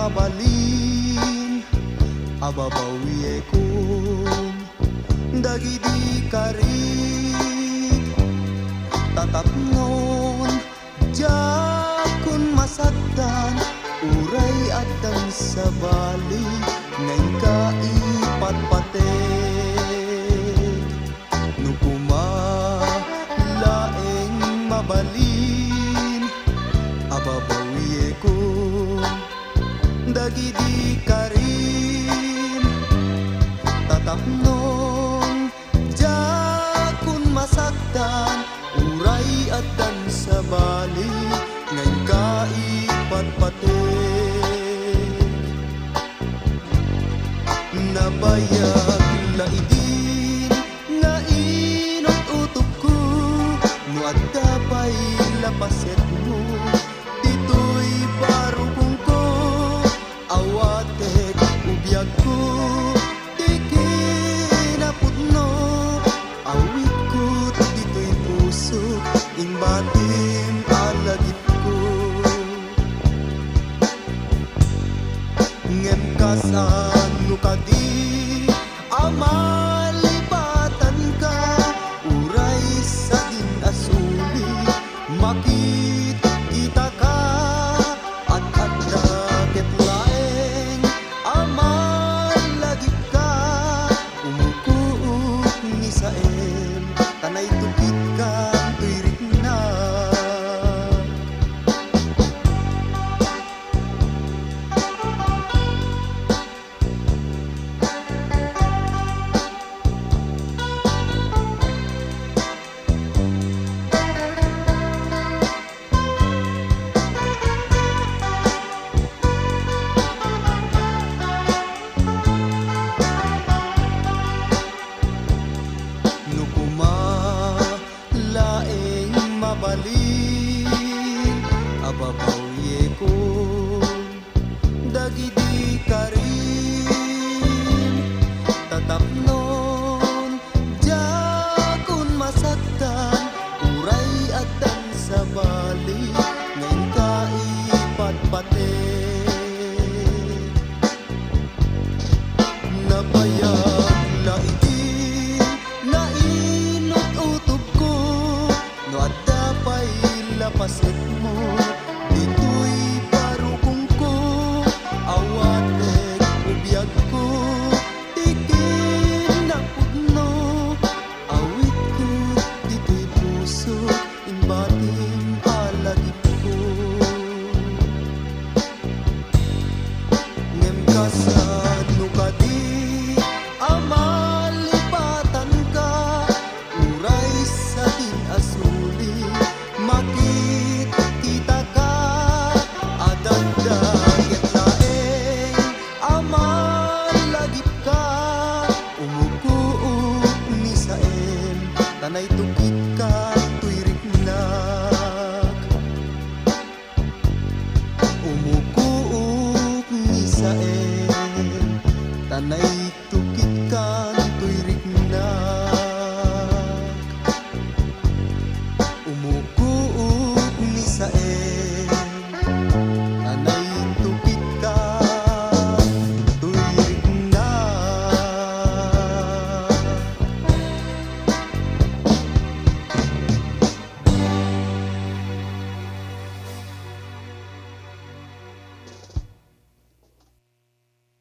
mabalin ababawi kung dagidi karit tatapnon jakun masagdan uray at ang sabali ngay kaipatpatek nukuma laeng mabalin ababawi kung dagidi karin tatapnon jakun masagdan uray at ang sabali ngay kaipatpatek nabayag laidin nga inot utok ko no adda pa'y lapaset mo dito'y barukong ko awatek ubiyag ko di kinapudno awit ko dito'y puso imbatim alagit ko ngem kasan no kadi amalipatan ka uray sa din asuli makita ka at daket laeng amalagit ka umukuuk ni saem tanay tukit ka tuirik na mabalin ababawi kung dagidi karin tatapnon jakun masagdan uray at ang sabali ngayon kaipatpatek nabayag laidin na inot utob ko no adda pa'y lapaset mo dito'y barukong ko awatek ubiyag ko tikin na pudno awit ko dito'y puso imbating alagit ko ngem kasad no kadi amalipatan ka uray sa din asuli makita ka adagdaget laeng amalagip ka umukuuk ni saem tanay tukit ka tuirik nak umukuuk ni saem tanay